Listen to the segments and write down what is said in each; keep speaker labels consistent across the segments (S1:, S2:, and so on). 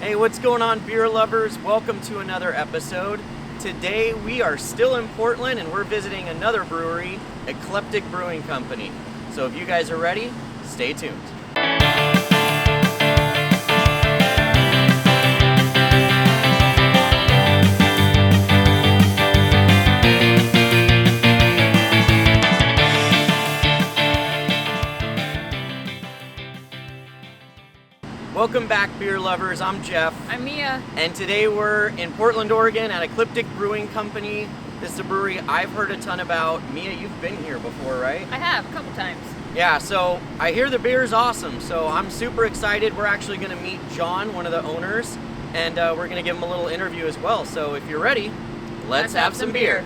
S1: Hey, what's going on, beer lovers? Welcome to another episode. Today we are still in Portland and we're visiting another brewery, Ecliptic Brewing Company. So if you guys are ready, stay tuned. Welcome back, beer lovers. I'm Jeff.
S2: I'm Mia.
S1: And today we're in Portland, Oregon at Ecliptic Brewing Company. This is a brewery I've heard a ton about. Mia, you've been here before, right?
S2: I have, a couple times.
S1: Yeah, so I hear the beer is awesome, so I'm super excited. We're actually going to meet John, one of the owners, and we're going to give him a little interview as well. So if you're ready, let's have some beer.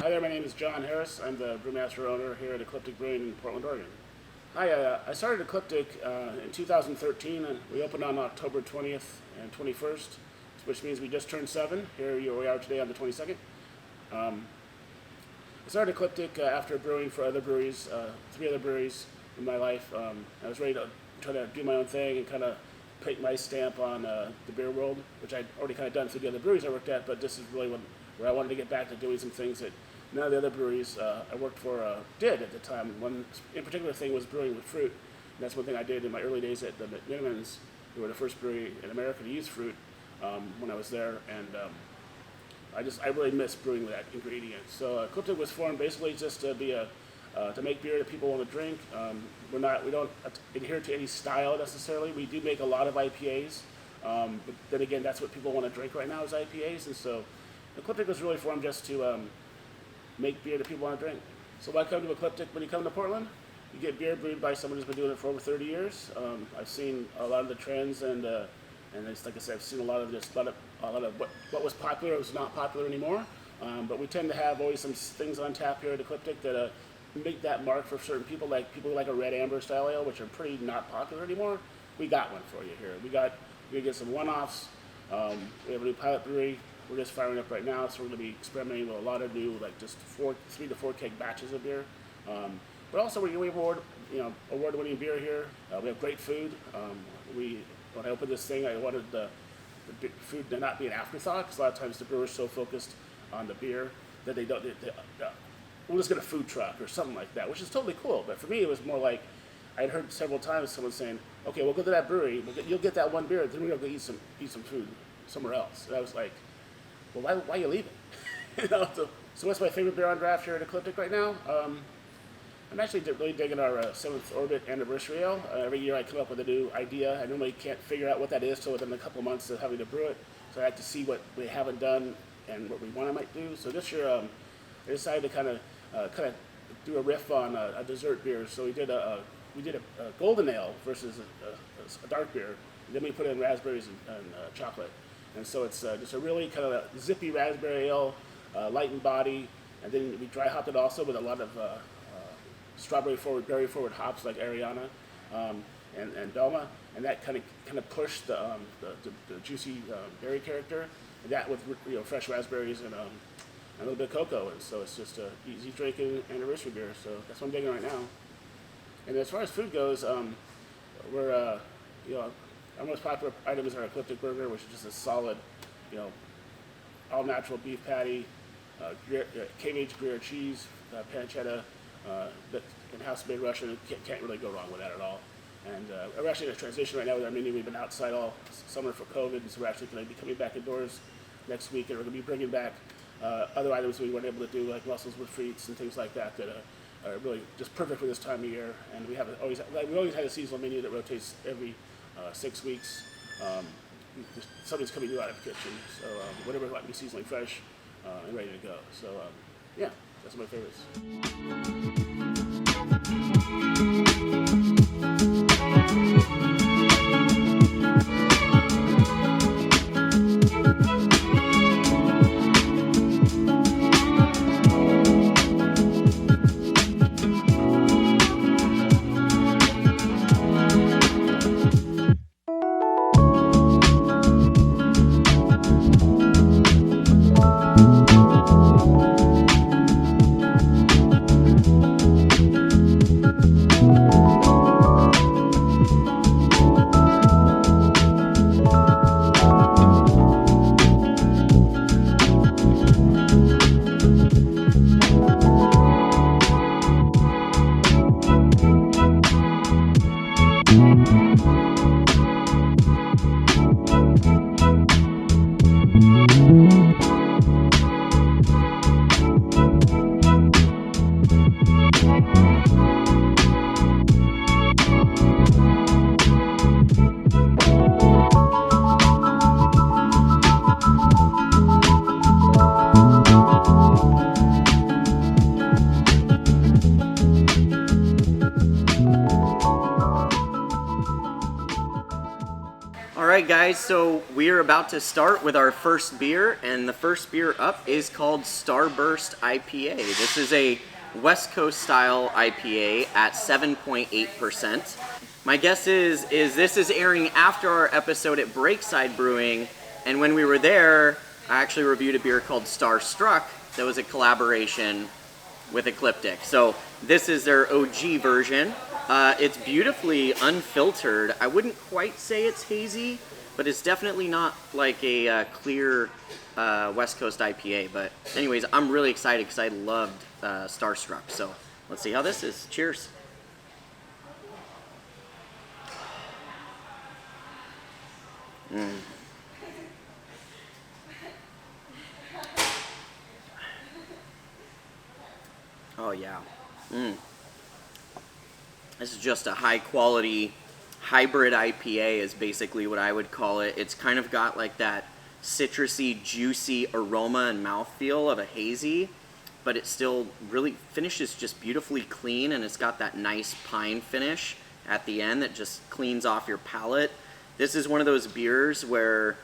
S3: Hi there, my name is John Harris. I'm the Brewmaster owner here at Ecliptic Brewing in Portland, Oregon. Hi, I started Ecliptic in 2013, and we opened on October 20th and 21st, which means we just turned 7. Here we are today on the 22nd. I started Ecliptic after brewing for other breweries, 3 other breweries in my life. I was ready to try to do my own thing and kind of put my stamp on the beer world, which I'd already kind of done through the other breweries I worked at, but this is really where I wanted to get back to doing some things that none of the other breweries I worked for did at the time. One in particular thing was brewing with fruit. And that's one thing I did in my early days at the Minimans, who were the first brewery in America to use fruit when I was there. And I really miss brewing with that ingredient. So Ecliptic was formed basically just to be to make beer that people want to drink. We don't adhere to any style necessarily. We do make a lot of IPAs, but then again, that's what people want to drink right now is IPAs. And so Ecliptic was really formed just to make beer that people want to drink. So why come to Ecliptic when you come to Portland? You get beer brewed by someone who's been doing it for over 30 years. I've seen a lot of the trends, and it's, like I said, I've seen a lot of what was popular was not popular anymore. But we tend to have always some things on tap here at Ecliptic that make that mark for certain people. Like people who like a red amber style ale, which are pretty not popular anymore. We got one for you here. We get some one-offs. We have a new pilot brewery. We're just firing up right now, so we're going to be experimenting with a lot of new, like just 3 to 4 keg batches of beer. But also we award-winning beer here. We have great food. When I opened this thing, I wanted the food to not be an afterthought, because a lot of times the brewers are so focused on the beer that we'll just get a food truck or something like that, which is totally cool. But for me, it was more like I'd heard several times someone saying, "Okay, we'll go to that brewery. You'll get that one beer, then we're gonna go eat some food somewhere else." And I was like, well, why are you leaving? So what's my favorite beer on draft here at Ecliptic right now? I'm actually really digging our 7th Orbit Anniversary Ale. Every year I come up with a new idea. I normally can't figure out what that is till within a couple months of having to brew it. So I have to see what we haven't done and what we want I might do. So this year I decided to kind of do a riff on a dessert beer. So we did a golden ale versus a dark beer. And then we put in raspberries and chocolate. And so it's just a really kind of a zippy raspberry ale, light in body, and then we dry hopped it also with a lot of berry forward hops like Ariana and Belma, and that kind of pushed the juicy berry character, and that with fresh raspberries and a little bit of cocoa, and so it's just a easy drinking anniversary beer. So that's what I'm digging right now. And as far as food goes, we're our most popular item is our Ecliptic Burger, which is just a solid, all-natural beef patty, cave-aged Gruyere cheese, pancetta, in-house made Russian. Can't really go wrong with that at all. And we're actually in a transition right now with our menu. We've been outside all summer for COVID, and so we're actually going to be coming back indoors next week, and we're going to be bringing back other items we weren't able to do, like mussels with frites and things like that are really just perfect for this time of year. And we always had a seasonal menu that rotates every 6 weeks. Something's coming new out of the kitchen, so whatever might be seasonally fresh and ready to go. So yeah, that's my favorites.
S1: right, guys, so we are about to start with our first beer, and the first beer up is called Starburst IPA. This is a West Coast style IPA at 7.8%. My guess is this is airing after our episode at Breakside Brewing, and when we were there, I actually reviewed a beer called Starstruck that was a collaboration with Ecliptic. So this is their OG version. It's beautifully unfiltered. I wouldn't quite say it's hazy, but it's definitely not like a clear West Coast IPA. But anyways, I'm really excited because I loved Starstruck. So let's see how this is. Cheers. Oh yeah. This is just a high quality hybrid IPA is basically what I would call it. It's kind of got like that citrusy, juicy aroma and mouthfeel of a hazy, but it still really finishes just beautifully clean, and it's got that nice pine finish at the end that just cleans off your palate. This is one of those beers where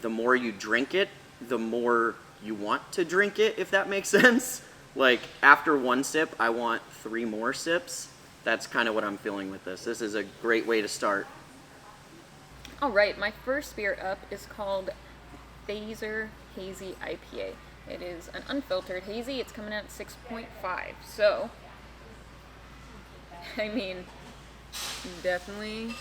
S1: the more you drink it, the more you want to drink it, if that makes sense. Like after one sip, I want 3 more sips. That's kind of what I'm feeling with this. This is a great way to start.
S2: All right, my first beer up is called Phaser Hazy IPA. It is an unfiltered hazy. It's coming out at 6.5. So, I mean, definitely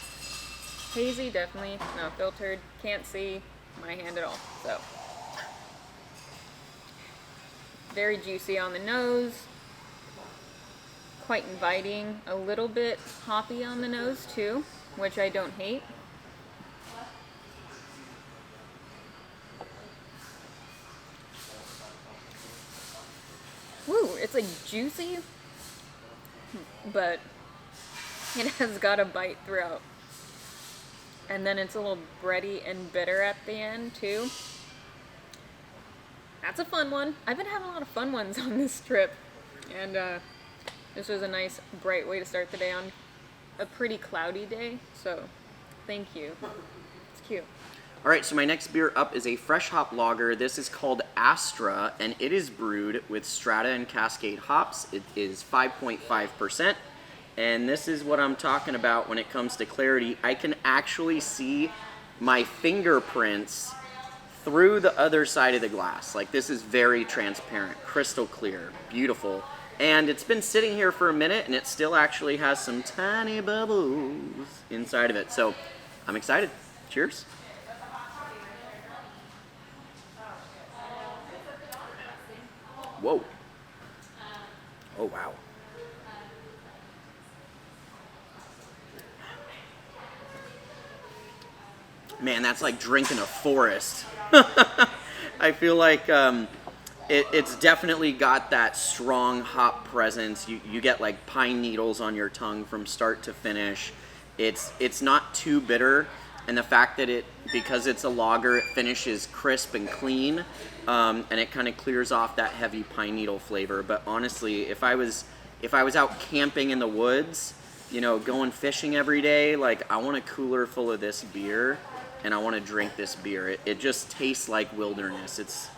S2: hazy, definitely not filtered. Can't see my hand at all. So, very juicy on the nose. Quite inviting, a little bit hoppy on the nose too, which I don't hate. Woo, it's like juicy, but it has got a bite throughout. And then it's a little bready and bitter at the end too. That's a fun one. I've been having a lot of fun ones on this trip, and this was a nice, bright way to start the day on a pretty cloudy day, so thank you. It's cute.
S1: All right, so my next beer up is a fresh hop lager. This is called Astra, and it is brewed with Strata and Cascade hops. It is 5.5%, and this is what I'm talking about when it comes to clarity. I can actually see my fingerprints through the other side of the glass. Like, this is very transparent, crystal clear, beautiful. And it's been sitting here for a minute, and it still actually has some tiny bubbles inside of it. So I'm excited. Cheers. Whoa. Oh, wow. Man, that's like drinking a forest. I feel like it's definitely got that strong hop presence. You get like pine needles on your tongue from start to finish. It's not too bitter, and the fact that because it's a lager, it finishes crisp and clean, and it kind of clears off that heavy pine needle flavor. But honestly, if I was out camping in the woods, going fishing every day, like I want a cooler full of this beer, and I want to drink this beer. It just tastes like wilderness. It's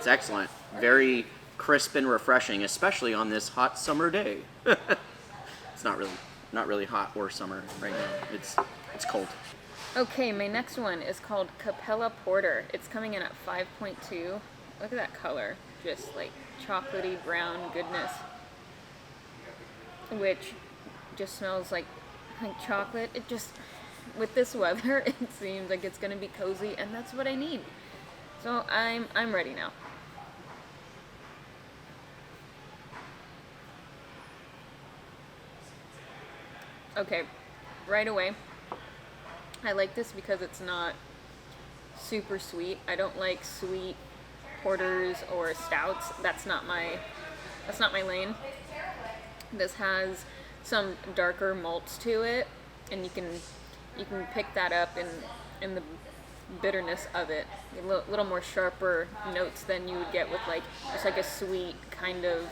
S1: excellent. Very crisp and refreshing, especially on this hot summer day. It's not really hot or summer right now. It's cold.
S2: Okay, my next one is called Capella Porter. It's coming in at 5.2. Look at that color. Just like chocolatey brown goodness. Which just smells like chocolate. It just, with this weather, it seems like it's gonna be cozy, and that's what I need. So I'm ready now. Okay, right away, I like this because it's not super sweet. I don't like sweet porters or stouts. That's not my lane. This has some darker malts to it, and you can pick that up in the bitterness of it. A little more sharper notes than you would get with like just like a sweet kind of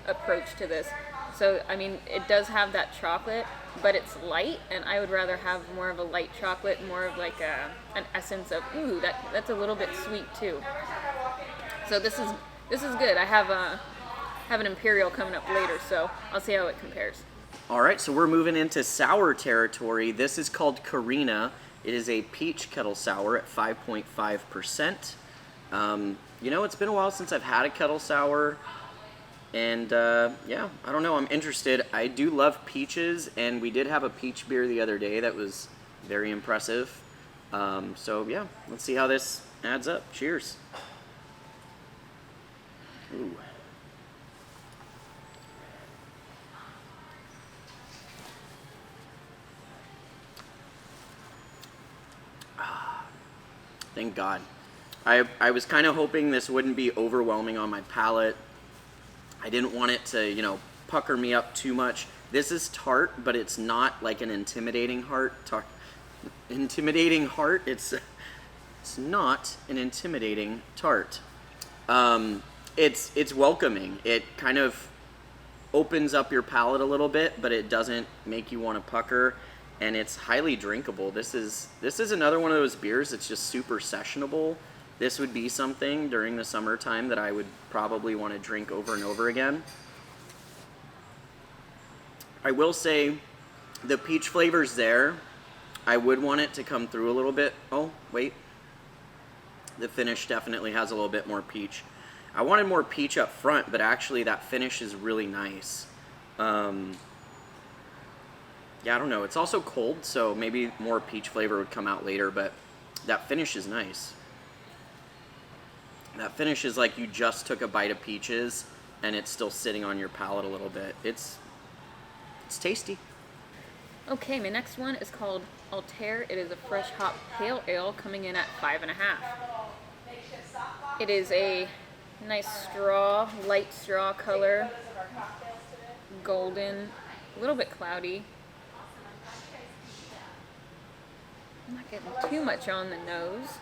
S2: approach to this. So I mean, it does have that chocolate, but it's light, and I would rather have more of a light chocolate, more of like an essence of, ooh, that's a little bit sweet too. So this is good. I have an imperial coming up later, so I'll see how it compares.
S1: All right, so we're moving into sour territory. This is called Carina. It is a peach kettle sour at 5.5%. You know, it's been a while since I've had a kettle sour, and yeah, I don't know, I'm interested. I do love peaches, and we did have a peach beer the other day that was very impressive. So yeah, let's see how this adds up. Cheers. Ooh. Thank God. I was kind of hoping this wouldn't be overwhelming on my palate. I didn't want it to, you know, pucker me up too much. This is tart, but it's not like an intimidating heart. Intimidating heart. It's not an intimidating tart. It's welcoming. It kind of opens up your palate a little bit, but it doesn't make you want to pucker. And it's highly drinkable. This is another one of those beers that's just super sessionable. This would be something during the summertime that I would probably want to drink over and over again. I will say the peach flavor's there. I would want it to come through a little bit. Oh, wait. The finish definitely has a little bit more peach. I wanted more peach up front, but actually that finish is really nice. Yeah, I don't know. It's also cold, so maybe more peach flavor would come out later, but that finish is nice. That finish is like you just took a bite of peaches and it's still sitting on your palate a little bit. It's tasty.
S2: Okay, my next one is called Altair. It is a fresh hop pale ale coming in at 5.5. It is a nice straw, light straw color, golden, a little bit cloudy. I'm not getting too much on the nose.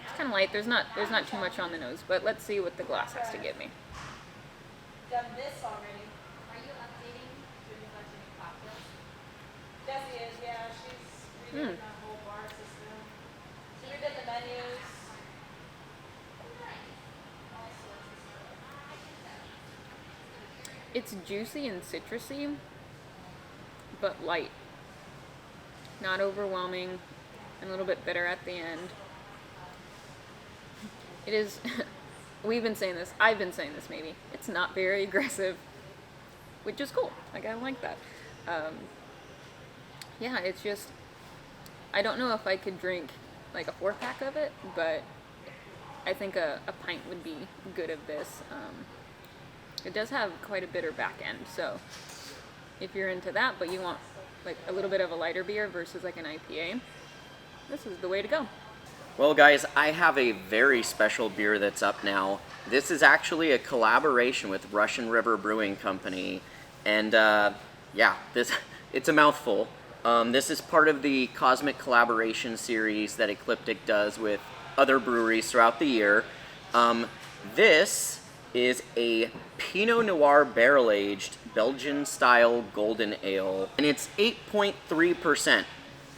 S2: It's kind of light. There's not too much on the nose, but let's see what the glass has to give me.
S4: Done this already. Are you updating your budgeting cocktails? Jessie is, yeah. She's redoing that whole bar system. She redid the menus.
S2: It's juicy and citrusy, but light. Not overwhelming, and a little bit bitter at the end. It is, we've been saying this, I've been saying this maybe, it's not very aggressive, which is cool. Like, I like that. Yeah, it's just, I don't know if I could drink like a 4-pack of it, but I think a pint would be good of this. It does have quite a bitter back end, so if you're into that, but you want like a little bit of a lighter beer versus like an IPA, this is the way to go.
S1: Well, guys, I have a very special beer that's up now. This is actually a collaboration with Russian River Brewing Company, and yeah, it's a mouthful. This is part of the Cosmic Collaboration series that Ecliptic does with other breweries throughout the year. This is a Pinot Noir barrel-aged Belgian-style golden ale, and it's 8.3%.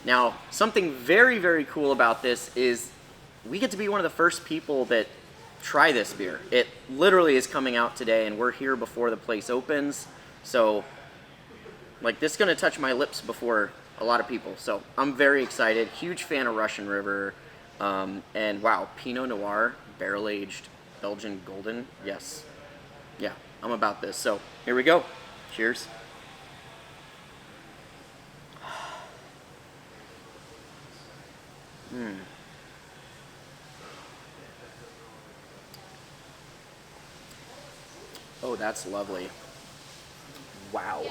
S1: Now, something very, very cool about this is we get to be one of the first people that try this beer. It literally is coming out today, and we're here before the place opens. So, like, this is going to touch my lips before a lot of people. So, I'm very excited. Huge fan of Russian River. And wow, Pinot Noir, barrel-aged Belgian golden. Yes. Yeah, I'm about this. So, here we go. Cheers. Oh, that's lovely. Wow.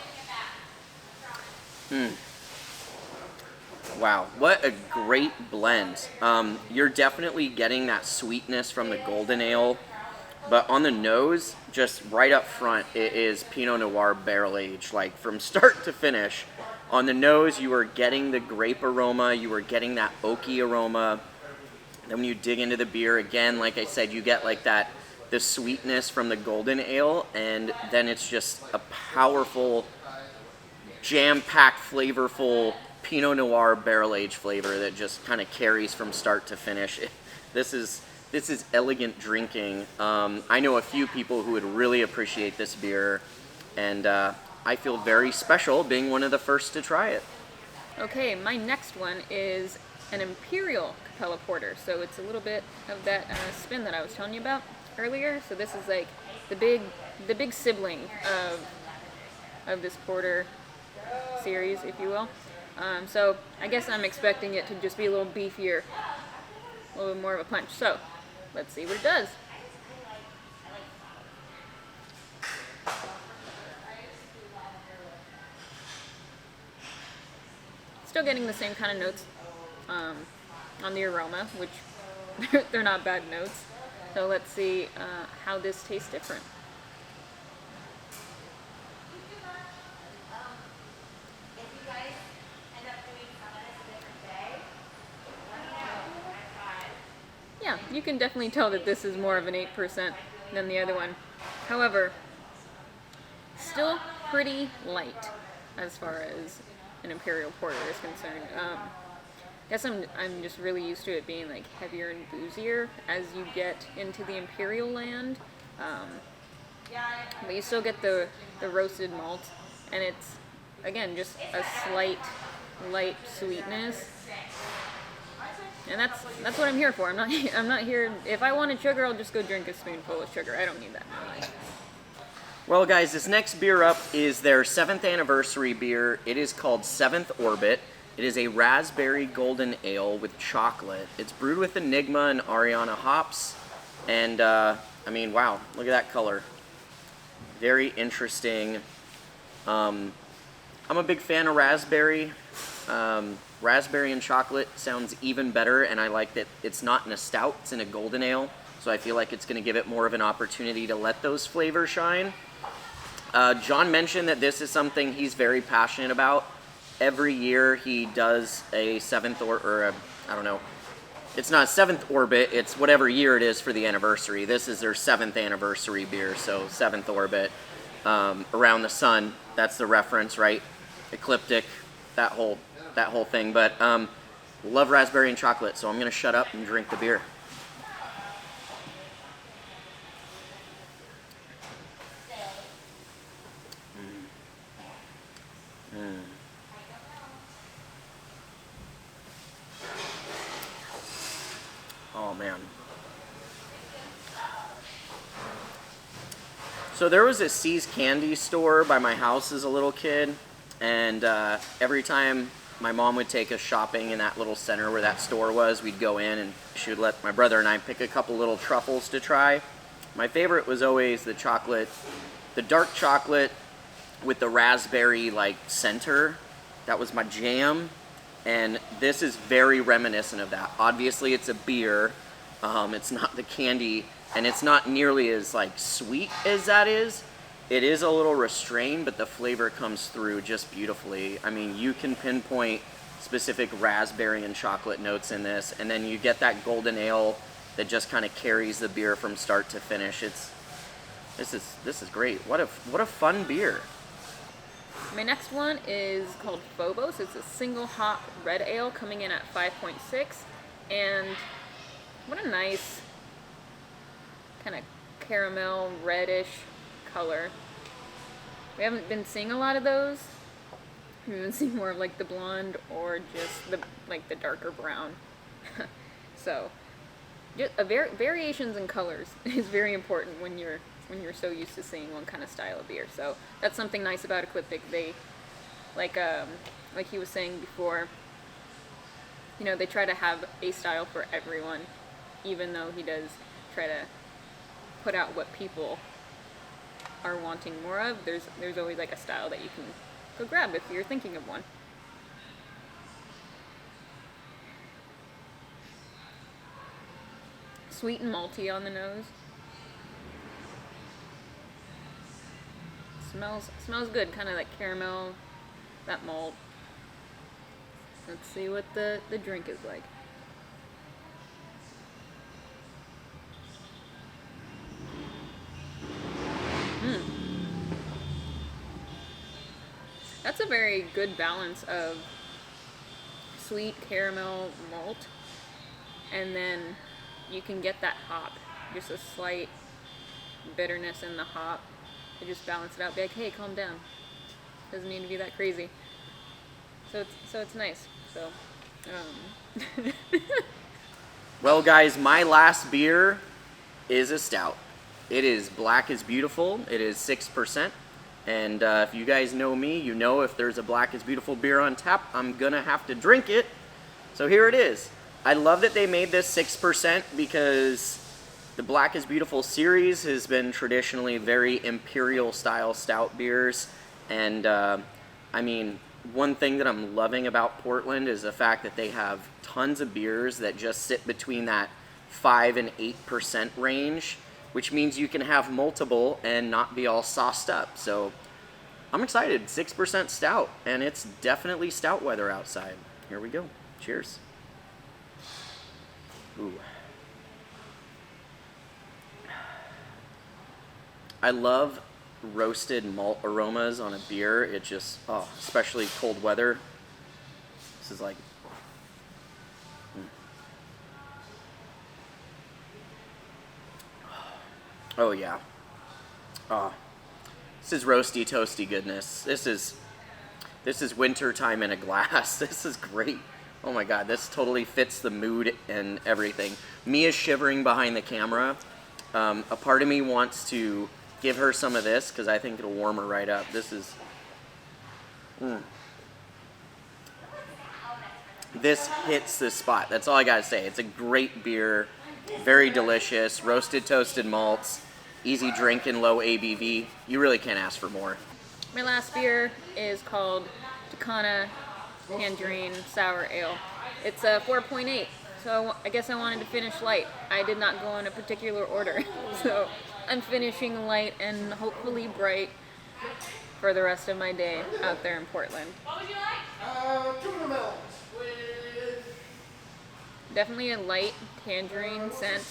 S1: Wow, what a great blend. You're definitely getting that sweetness from the golden ale, but on the nose, just right up front, it is Pinot Noir barrel aged, like from start to finish. On the nose, you are getting the grape aroma, you are getting that oaky aroma. Then when you dig into the beer, again, like I said, you get like that the sweetness from the golden ale, and then it's just a powerful, jam-packed, flavorful Pinot Noir barrel-aged flavor that just kind of carries from start to finish. This is elegant drinking. I know a few people who would really appreciate this beer, and I feel very special being one of the first to try it.
S2: Okay, my next one is an Imperial Capella Porter. So it's a little bit of that spin that I was telling you about earlier. So this is like the big sibling of this porter series, if you will. So I guess I'm expecting it to just be a little beefier, a little bit more of a punch. So let's see what it does. Still getting the same kind of notes on the aroma, which they're not bad notes. So let's see how this tastes different.
S4: If you guys end up doing some of this a different day, let me know. I tried.
S2: Yeah, you can definitely tell that this is more of an 8% than the other one. However, still pretty light as far as an Imperial Porter is concerned. I guess I'm just really used to it being like heavier and boozier as you get into the Imperial land. But you still get the roasted malt, and it's, again, just a slight light sweetness. And that's what I'm here for. I'm not here. If I wanted sugar, I'll just go drink a spoonful of sugar. I don't need that in my life.
S1: Well, guys, this next beer up is their 7th anniversary beer. It is called 7th Orbit. It is a raspberry golden ale with chocolate. It's brewed with Enigma and Ariana hops. And, I mean, wow, look at that color. Very interesting. I'm a big fan of raspberry. Raspberry and chocolate sounds even better, and I like that it's not in a stout, it's in a golden ale. So I feel like it's going to give it more of an opportunity to let those flavors shine. John mentioned that this is something he's very passionate about. Every year he does a 7th I don't know. It's not 7th Orbit, it's whatever year it is for the anniversary. This is their 7th anniversary beer, so 7th Orbit. Around the sun, that's the reference, right? Ecliptic, that whole thing. But love raspberry and chocolate, so I'm going to shut up and drink the beer. Oh, man. So there was a See's candy store by my house as a little kid, and every time my mom would take us shopping in that little center where that store was, we'd go in and she would let my brother and I pick a couple little truffles to try. My favorite was always the chocolate, the dark chocolate with the raspberry like center. That was my jam, and this is very reminiscent of that. Obviously it's a beer, it's not the candy, and it's not nearly as like sweet as that is. It is a little restrained, but the flavor comes through just beautifully. I mean, you can pinpoint specific raspberry and chocolate notes in this, and then you get that golden ale that just kind of carries the beer from start to finish. This is great. What a fun beer.
S2: My next one is called Phobos. It's a single hop red ale coming in at 5.6, and what a nice kind of caramel reddish color. We haven't been seeing a lot of those. We've been seeing more of like the blonde or just the darker brown. So just variations in colors is very important when you're so used to seeing one kind of style of beer. So that's something nice about Ecliptic. They like he was saying before, you know, they try to have a style for everyone, even though he does try to put out what people are wanting more of. There's always like a style that you can go grab if you're thinking of one. Sweet and malty on the nose. Smells good, kind of like caramel, that malt. Let's see what the drink is like. a very good balance of sweet caramel malt, and then you can get that hop, just a slight bitterness in the hop to just balance it out. Be like, hey, calm down. Doesn't need to be that crazy. So it's nice. So,
S1: Well, guys, my last beer is a stout. It is Black is Beautiful. It is 6%. And if you guys know me, you know if there's a Black is Beautiful beer on tap, I'm gonna have to drink it. So here it is. I love that they made this 6% because the Black is Beautiful series has been traditionally very imperial style stout beers. And I mean, one thing that I'm loving about Portland is the fact that they have tons of beers that just sit between that 5 and 8% range, which means you can have multiple and not be all sauced up. So I'm excited. 6% stout, and it's definitely stout weather outside. Here we go. Cheers. Ooh. I love roasted malt aromas on a beer. It just, especially cold weather. This is like, oh yeah. This is roasty, toasty goodness. This is winter time in a glass. This is great. Oh my God, this totally fits the mood and everything. Mia's shivering behind the camera. A part of me wants to give her some of this because I think it'll warm her right up. This is, this hits the spot. That's all I gotta say. It's a great beer, very delicious, roasted, toasted malts, easy drinking, low ABV. You really can't ask for more.
S2: my last beer is called Takana Tangerine Sour Ale. It's a 4.8, so I guess I wanted to finish light. I did not go in a particular order, so I'm finishing light and hopefully bright for the rest of my day out there in Portland.
S4: What would you like?
S5: Tuna melons with
S2: Definitely a light tangerine scent.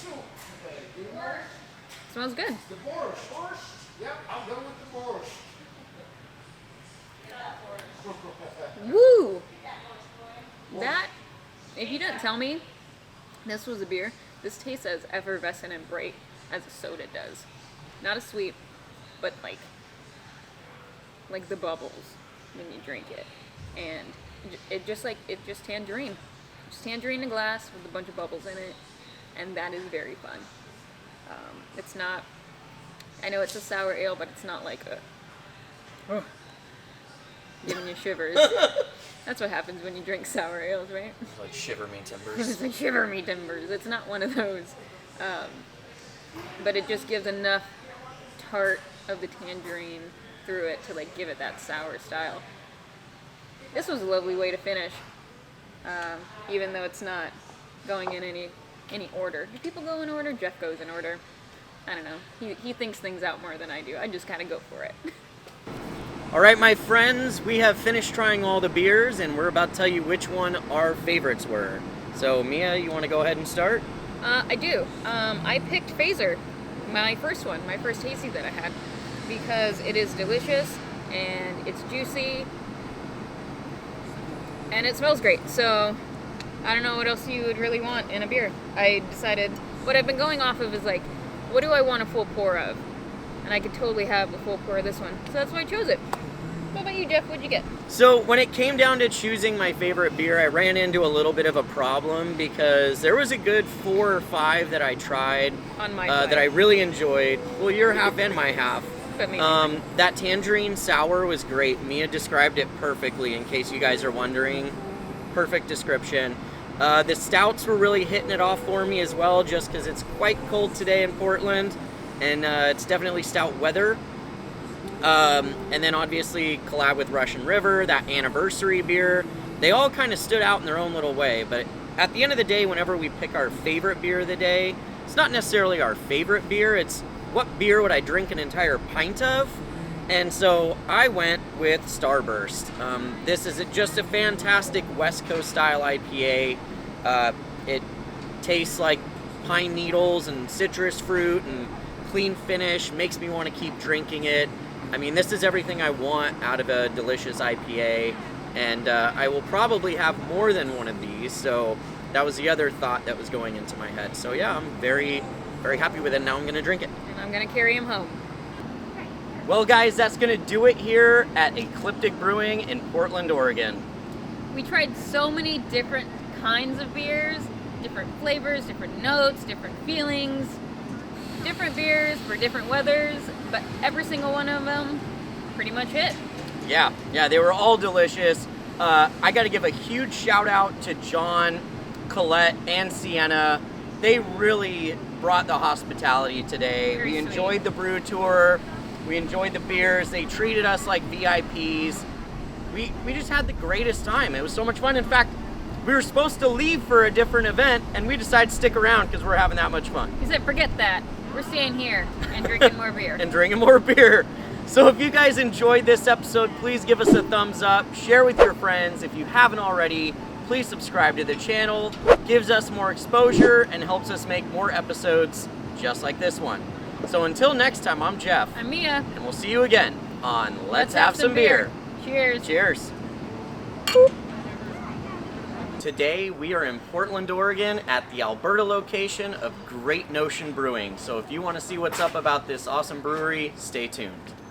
S2: Smells good.
S5: the borscht. Yep, I'll go with the borscht.
S2: Woo! That, if you didn't tell me this was a beer, this tastes as effervescent and bright as a soda does. Not as sweet, but like the bubbles when you drink it. And it just tangerine. Just tangerine in a glass with a bunch of bubbles in it. And that is very fun. It's not, I know it's a sour ale, but it's not like a, giving you shivers. That's what happens when you drink sour ales, right?
S1: Like shiver me timbers.
S2: It's like shiver me timbers. It's not one of those. But it just gives enough tart of the tangerine through it to like give it that sour style. This was a lovely way to finish, even though it's not going in any order. Do people go in order? Jeff goes in order. I don't know. He thinks things out more than I do. I just kind of go for it.
S1: All right, my friends, we have finished trying all the beers, and we're about to tell you which one our favorites were. So, Mia, you want to go ahead and start?
S2: I do. I picked Phaser, my first one, my first tasty that I had, because it is delicious, and it's juicy, and it smells great. So, I don't know what else you would really want in a beer. I decided, what I've been going off of is like, what do I want a full pour of? And I could totally have a full pour of this one. So that's why I chose it. What about you, Jeff? What'd you get?
S1: So when it came down to choosing my favorite beer, I ran into a little bit of a problem because there was a good 4 or 5 that I tried
S2: On my
S1: that I really enjoyed. Well, your half and my half.
S2: But maybe
S1: That tangerine sour was great. Mia described it perfectly, in case you guys are wondering. Perfect description. The stouts were really hitting it off for me as well, just because it's quite cold today in Portland, and it's definitely stout weather. And then obviously collab with Russian River, that anniversary beer. They all kind of stood out in their own little way, but at the end of the day, whenever we pick our favorite beer of the day, it's not necessarily our favorite beer, it's what beer would I drink an entire pint of? And so I went with Starburst. This is just a fantastic West Coast style IPA. It tastes like pine needles and citrus fruit and clean finish, makes me want to keep drinking it. I mean, this is everything I want out of a delicious IPA, and I will probably have more than one of these, so that was the other thought that was going into my head. So yeah, I'm very, very happy with it. Now I'm going to drink it.
S2: And I'm gonna carry him home.
S1: Well, guys, that's going to do it here at Ecliptic Brewing in Portland, Oregon.
S2: We tried so many different kinds of beers, different flavors, different notes, different feelings, different beers for different weathers, but every single one of them pretty much hit.
S1: Yeah, they were all delicious. I got to give a huge shout out to John, Colette, and Sienna. They really brought the hospitality today.
S2: Very
S1: We
S2: sweet.
S1: enjoyed the brew tour. We enjoyed the beers. They treated us like VIPs. We just had the greatest time. It was so much fun. In fact, we were supposed to leave for a different event, and we decided to stick around because we're having that much fun.
S2: He said, forget that. We're staying here and drinking more beer.
S1: And drinking more beer. So if you guys enjoyed this episode, please give us a thumbs up, share with your friends. If you haven't already, please subscribe to the channel. Gives us more exposure and helps us make more episodes just like this one. So until next time, I'm Jeff,
S2: I'm Mia.
S1: and we'll see you again on Let's Have Some Beer.
S2: Cheers.
S1: Cheers. Today we are in Portland, Oregon at the Alberta location of Great Notion Brewing. So if you want to see what's up about this awesome brewery, stay tuned.